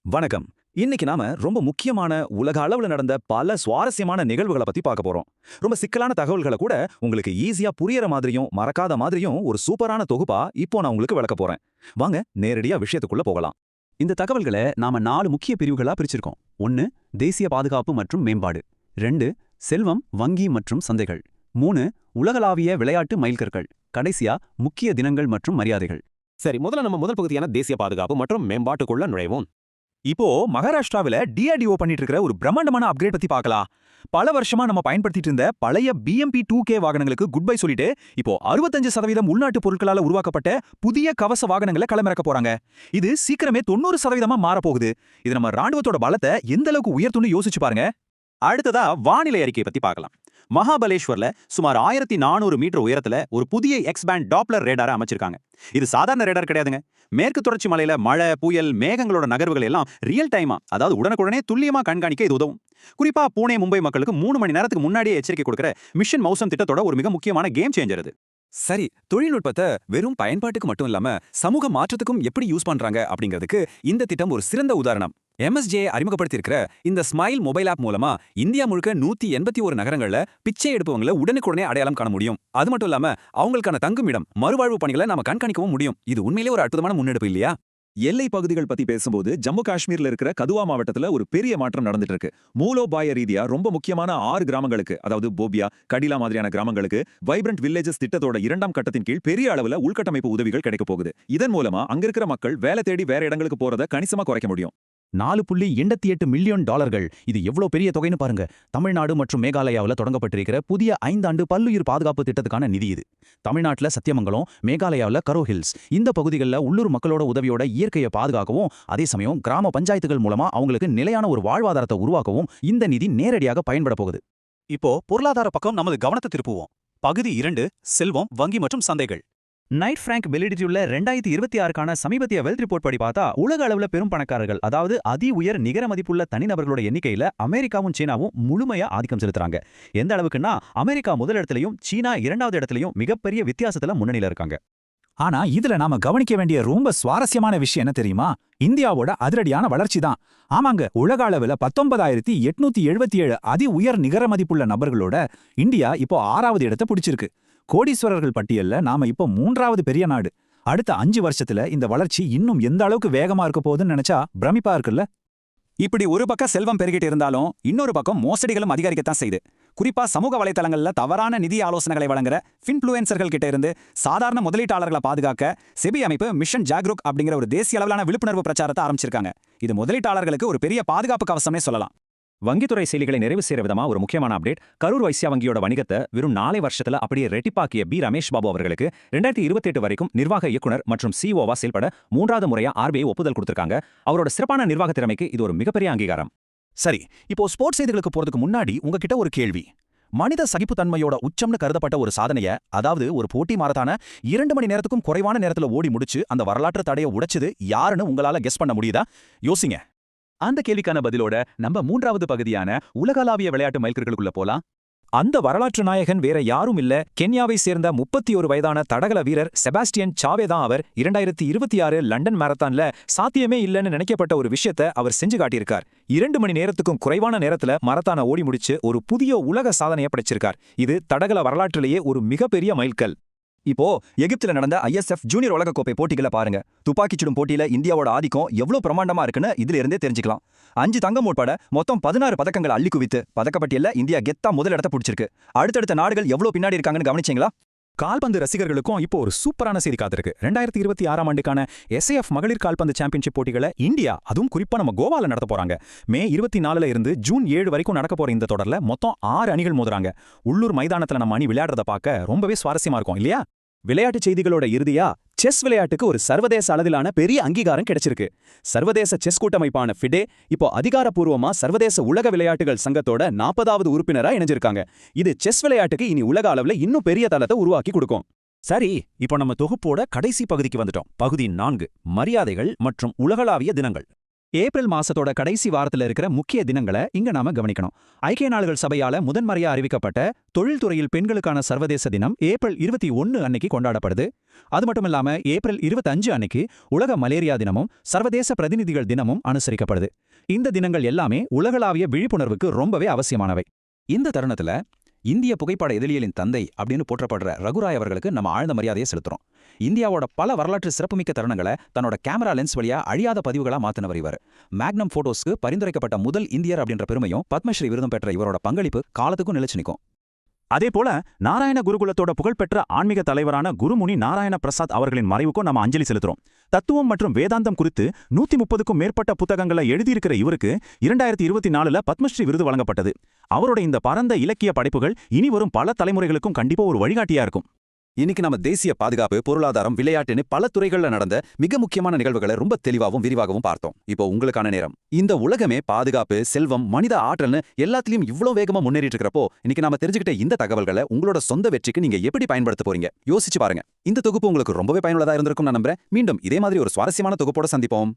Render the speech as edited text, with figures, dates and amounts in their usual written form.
வணக்கம். இன்னைக்கு நாம ரொம்ப முக்கியமான உலக அளவுல நடந்த பல சுவாரஸ்யமான நிகழ்வுகளை பத்தி பார்க்க போறோம். ரொம்ப சிக்கலான தகவல்களை கூட உங்களுக்கு ஈஸியா புரியற மாதிரியும் மறக்காத மாதிரியும் ஒரு சூப்பரான தொகுப்பா இப்போ நான் உங்களுக்கு விளக்க போறேன். வாங்க நேரடியா விஷயத்துக்குள்ள போகலாம். இந்த தகவல்களை நாம 4 முக்கிய பிரிவுகளா பிரிச்சிருக்கோம். 1 தேசிய பாதுகாப்பு மற்றும் மேம்பாடு. 2 செல்வம், வங்கி மற்றும் சந்தைகள். 3 உலகளாவிய விளையாட்டு மைல்கற்கள். கடைசியா முக்கிய தினங்கள் மற்றும் மரியாதைகள். சரி, முதல்ல நம்ம முதல் பகுதியான தேசிய பாதுகாப்பு மற்றும் மேம்பாட்டுக்குள்ள நுழைவோம். இப்போ மகாராஷ்டிராவில DRDO பண்ணிட்டு இருக்கிற ஒரு பிரம்மாண்டமான அப்கிரேட் பத்தி பார்க்கலாம். பல வருஷமா நம்ம பயன்படுத்திட்டு இருந்த பழைய BMP-2K வாகனங்களுக்கு குட் பை சொல்லிட்டு இப்போ 65% உள்நாட்டு பொருட்களால உருவாக்கப்பட்ட புதிய கவச வாகனங்களை களமிறக்க போறாங்க. இது சீக்கிரமே 90% மாறப்போகுது. இது நம்ம ராணுவத்தோட பலத்தை எந்த அளவுக்கு உயர்த்தும்னு யோசிச்சு பாருங்க. அடுத்ததா வானிலை அறிக்கை பத்தி பார்க்கலாம். மகாபலேஸ்வர்ல சுமார் 1400 மீட்டர் உயரத்துல ஒரு புதிய எக்ஸ்பேண்ட் டாப்ளர் ரேடாரை அமைச்சிருக்காங்க. இது சாதாரண ரேடார் கிடையாதுங்க. மேற்கு தொடர்ச்சி மலையில மழை, புயல், மேகங்களோட நகர்வுகள் எல்லாம் ரியல் டைமா, அதாவது உடனுக்குடனே துல்லியமா கண்காணிக்க இது உதவும். குறிப்பா புனே, மும்பை மக்களுக்கு 3 மணி நேரத்துக்கு முன்னாடியே எச்சரிக்கை கொடுக்கிற மிஷன் மௌசம் திட்டத்தோட ஒரு மிக முக்கியமான கேம் சேஞ்சர் இது. சரி, தொழில்நுட்பத்தை வெறும் பயன்பாட்டுக்கு மட்டும் இல்லாம சமூக மாற்றத்துக்கும் எப்படி யூஸ் பண்றாங்க அப்படிங்கிறதுக்கு இந்த திட்டம் ஒரு சிறந்த உதாரணம். MSJ அறிமுகப்படுத்தியிருக்கிற இந்த ஸ்மைல் மொபைல் ஆப் மூலமா இந்தியா முழுக்க 181 நகரங்கள்ல பிச்சை எடுப்பவங்களை உடனுக்குடனே அடையாளம் காண முடியும். அது மட்டும் இல்லாம அவங்களுக்கான தங்குமிடம், மறுவாழ்வு பணிகளை நாம கண்காணிக்கவும் முடியும். இது உண்மையிலே ஒரு அற்புதமான முன்னெடுப்பு இல்லையா? எல்லை பகுதிகள் பத்தி பேசும்போது ஜம்மு காஷ்மீர்ல இருக்கிற கதுவா மாவட்டத்துல ஒரு பெரிய மாற்றம் நடந்துட்டு இருக்கு. மூலோபாய ரீதியா ரொம்ப முக்கியமான 6 கிராமங்களுக்கு, அதாவது போபியா, கடிலா மாதிரியான கிராமங்களுக்கு வைப்ரண்ட் வில்லேஜஸ் திட்டத்தோட 2ஆம் கட்டத்தின் கீழ் பெரிய அளவுல உள்கட்டமைப்பு உதவிகள் கிடைக்க போகுது. இதன் மூலமா அங்க இருக்கிற மக்கள் வேலை தேடி வேற இடங்களுக்கு போறதை கணிசமா குறைக்க முடியும். $4.88 மில்லியன். இது எவ்வளவு பெரிய தொகைன்னு பாருங்க. தமிழ்நாடு மற்றும் மேகாலயாவில் தொடங்கப்பட்டிருக்கிற புதிய 5 ஆண்டு பல்லுயிர் பாதுகாப்பு திட்டத்துக்கான நிதி இது. தமிழ்நாட்டில் சத்தியமங்கலம், மேகாலயாவில் கரோ ஹில்ஸ், இந்த பகுதிகளில் உள்ளூர் மக்களோட உதவியோட இயற்கையை பாதுகாக்கவும், அதே சமயம் கிராம பஞ்சாயத்துகள் மூலமா அவங்களுக்கு நிலையான ஒரு வாழ்வாதாரத்தை உருவாக்கவும் இந்த நிதி நேரடியாக பயன்பட போகுது. இப்போ பொருளாதார பக்கம் நமது கவனத்தை திருப்புவோம். பகுதி 2 செல்வம், வங்கி மற்றும் சந்தைகள். நைட் ஃபிராங்க் வெளியிட்டுள்ள 2026க்கான சமீபத்திய வெல்த் ரிப்போர்ட் படி பார்த்தா உலக அளவுல பெரும் பணக்காரர்கள், அதாவது அதி உயர் நிகர மதிப்புள்ள தனிநபர்களோட எண்ணிக்கையில அமெரிக்காவும் சீனாவும் முழுமையா ஆதிக்கம் செலுத்துறாங்க. எந்த அளவுக்குன்னா அமெரிக்கா முதல் இடத்துலயும் சீனா 2வது இடத்துலயும் மிகப்பெரிய வித்தியாசத்துல முன்னணியில இருக்காங்க. ஆனா இதுல நாம கவனிக்க வேண்டிய ரொம்ப சுவாரஸ்யமான விஷயம் என்ன தெரியுமா? இந்தியாவோட அதிரடியான வளர்ச்சி தான். ஆமாங்க, உலக அளவுல 19,877 அதி உயர் நிகர மதிப்புள்ள நபர்களோட இந்தியா இப்போ 6வது இடத்தை பிடிச்சிருக்கு. கோடீஸ்வரர்கள் பட்டியல்ல நாம இப்போ 3வது பெரிய நாடு. அடுத்த 5 வருஷத்துல இந்த வளர்ச்சி இன்னும் எந்த அளவுக்கு வேகமா இருக்க போகுதுன்னு நினைச்சா பிரமிப்பா இருக்குல்ல? இப்படி ஒரு பக்கம் செல்வம் பெருகிட்டு இருந்தாலும் இன்னொரு பக்கம் மோசடிகளும் அதிகரிக்கத்தான் செய்யுது. குறிப்பா சமூக வலைதளங்கள்ல தவறான நிதி ஆலோசனைகளை வழங்குற ஃபின்ஃப்ளூயன்சர்கள் கிட்ட இருந்து சாதாரண முதலீட்டாளர்களை பாதுகாக்க செபி அமைப்பு மிஷன் ஜாக்ரூக் அப்படிங்கிற ஒரு தேசிய அளவிலான விழிப்புணர்வு பிரச்சாரத்தை ஆரம்பிச்சிருக்காங்க. இது முதலீட்டாளர்களுக்கு ஒரு பெரிய பாதுகாப்பு கவசம்னே சொல்லலாம். வங்கித்துறை செயலிகளை நிறைவு செய்யற விதமா ஒரு முக்கியமான அப்டேட். கரூர் வைஸ்யா வங்கியோட வணிகத்தை வெறும் 4 வருஷத்துல அப்படியே ரெட்டிப்பாக்கிய ரமேஷ் பாபு அவர்களுக்கு 2028 வரைக்கும் நிர்வாக இயக்குனர் மற்றும் COவா செயல்பட 3வது முறையா RBI ஒப்புதல் கொடுத்திருக்காங்க. அவரோட சிறப்பான நிர்வாக திறமைக்கு இது ஒரு மிகப்பெரிய அங்கீகாரம். சரி, இப்போ ஸ்போர்ட்ஸ் செய்திகளுக்கு போறதுக்கு முன்னாடி உங்ககிட்ட ஒரு கேள்வி. மனித சகிப்புத்தன்மையோட உச்சம்னு கருதப்பட்ட ஒரு சாதனைய, அதாவது ஒரு போட்டி மாரத்தான 2 மணி நேரத்துக்கும் குறைவான நேரத்துல ஓடி முடிச்சு அந்த வரலாற்று தடையை உடைச்சது யாருன்னு உங்களால கெஸ் பண்ண முடியுதா? யோசிங்க. அந்த கேள்விக்கான பதிலோட நம்ம 3வது பகுதியான உலகளாவிய விளையாட்டு மைல்கற்களுக்குள்ள போலாம். அந்த வரலாற்று நாயகன் வேற யாரும் இல்ல, கென்யாவை சேர்ந்த 31 வயதான தடகள வீரர் செபாஸ்டியன் சாவே தான். அவர் 2026 லண்டன் மாரத்தான்ல சாத்தியமே இல்லைன்னு நினைக்கப்பட்ட ஒரு விஷயத்தை அவர் செஞ்சு காட்டியிருக்கார். 2 மணி நேரத்துக்கும் குறைவான நேரத்துல மரத்தான ஓடி முடிச்சு ஒரு புதிய உலக சாதனையை படைச்சிருக்கார். இது தடகள வரலாற்றிலேயே ஒரு மிகப்பெரிய மைல்கல். இப்போ எகிப்துல நடந்த ISF ஜூனியர் உலகக்கோப்பை போட்டிகளை பாருங்க. துப்பாக்கிச்சுடும் போட்டியில இந்தியாவோட ஆதிக்கம் எவ்வளவு பிரமாண்டமா இருக்குன்னு இதுல இருந்தே தெரிஞ்சுக்கலாம். 5 தங்கம் உட்பட மொத்தம் 16 பதக்கங்கள் அள்ளி குவித்து பதக்கப்பட்டியல்ல இந்தியா கெத்தா முதல் இடத்தை பிடிச்சிருக்கு. அடுத்தடுத்த நாடுகள் எவ்வளவு பின்னாடி இருக்காங்கன்னு கவனிச்சீங்களா? கால்பந்து ரசிகர்களுக்கும் இப்போ ஒரு சூப்பரான செய்தி காத்திருக்கு. 2026ஆம் ஆண்டுக்கான SAF மகளிர் கால்பந்து சாம்பியன்ஷிப் போட்டிகளை இந்தியா, அதுவும் குறிப்பா நம்ம கோவால நடத்த போறாங்க. மே 24ல இருந்து ஜூன் 7 வரைக்கும் நடக்க போற இந்த தொடர்ல மொத்தம் 6 அணிகள் மோதுறாங்க. உள்ளூர் மைதானத்துல நம்ம அணி விளையாடுறத பார்க்க ரொம்பவே சுவாரஸ்யமா இருக்கும் இல்லையா? விளையாட்டு செய்திகளோட இறுதியா செஸ் விளையாட்டுக்கு ஒரு சர்வதேச அளவிலான பெரிய அங்கீகாரம் கிடைச்சிருக்கு. சர்வதேச செஸ் கூட்டமைப்பான FIDE இப்போ அதிகாரப்பூர்வமா சர்வதேச உலக விளையாட்டுகள் சங்கத்தோட 40வது உறுப்பினரா இணைஞ்சிருக்காங்க. இது செஸ் விளையாட்டுக்கு இனி உலக அளவுல இன்னும் பெரிய தளத்தை உருவாக்கி கொடுக்கும். சரி, இப்போ நம்ம தொகுப்போட கடைசி பகுதிக்கு வந்துட்டோம். பகுதி 4 மரியாதைகள் மற்றும் உலகளாவிய தினங்கள். ஏப்ரல் மாசத்தோட கடைசி வாரத்துல இருக்கிற முக்கிய தினங்களை இங்க நாம கவனிக்கணும். ஐக்கிய நாடுகள் சபையால முதன்முறையா அறிவிக்கப்பட்ட தொழில்துறையில் பெண்களுக்கான சர்வதேச தினம் ஏப்ரல் 21 அன்னைக்கு கொண்டாடப்படுது. அது மட்டும் இல்லாம ஏப்ரல் 25 அன்னைக்கு உலக மலேரியா தினமும் சர்வதேச பிரதிநிதிகள் தினமும் அனுசரிக்கப்படுது. இந்த தினங்கள் எல்லாமே உலகளாவிய விழிப்புணர்வுக்கு ரொம்பவே அவசியமானவை. இந்த தருணத்துல இந்திய புகைப்பட எதிரியலின் தந்தை அப்படின்னு போற்றப்படுற ரகுராய் அவர்களுக்கு நம்ம ஆழ்ந்த மரியாதையை செலுத்துறோம். இந்தியாவோட பல வரலாற்று சிறப்புமிக்க தருணங்களை தன்னோட கேமரா லென்ஸ் வழியா அழியாத பதிவுகளா மாத்தினவர் இவர். மேக்னம் போட்டோஸ்க்கு பரிந்துரைக்கப்பட்ட முதல் இந்தியர் அப்படின்ற பெருமையும் பத்மஸ்ரீ விருதும் பெற்ற இவரோட பங்களிப்பு காலத்துக்கும் நிலைச்சு நிற்கும். அதேபோல நாராயண குருகுலத்தோட புகழ்பெற்ற ஆன்மீக தலைவரான குருமுனி நாராயண பிரசாத் அவர்களின் மறைவுக்கும் நம்ம அஞ்சலி செலுத்துறோம். தத்துவம் மற்றும் வேதாந்தம் குறித்து 130க்கும் மேற்பட்ட புத்தகங்களை எழுதியிருக்கிற இவருக்கு 2024ல பத்மஸ்ரீ விருது வழங்கப்பட்டது. அவரோட இந்த பரந்த இலக்கிய படைப்புகள் இனி வரும் பல தலைமுறைகளுக்கும் கண்டிப்பா ஒரு வழிகாட்டியா இருக்கும். இன்னைக்கு நம்ம தேசிய பாதுகாப்பு, பொருளாதாரம், விளையாட்டுன்னு பல துறைகள்ல நடந்த மிக முக்கியமான நிகழ்வுகளை ரொம்ப தெளிவாகவும் விரிவாகவும் பார்த்தோம். இப்போ உங்களுக்கான நேரம். இந்த உலகமே பாதுகாப்பு, செல்வம், மனித ஆற்றல்னு எல்லாத்துலயும் இவ்ளோ வேகமா முன்னேறிட்டு இருக்கிறப்போ இன்னைக்கு நாம தெரிஞ்சுக்கிட்ட இந்த தகவல்களை உங்களோட சொந்த வெற்றிக்கு நீங்க எப்படி பயன்படுத்த போறீங்க யோசிச்சு பாருங்க. இந்த தொகுப்பு உங்களுக்கு ரொம்பவே பயனுள்ளதா இருந்திருக்கும் நான் நம்புறேன். மீண்டும் இதே மாதிரி ஒரு சுவாரஸ்யமான தொகுப்போட சந்திப்போம்.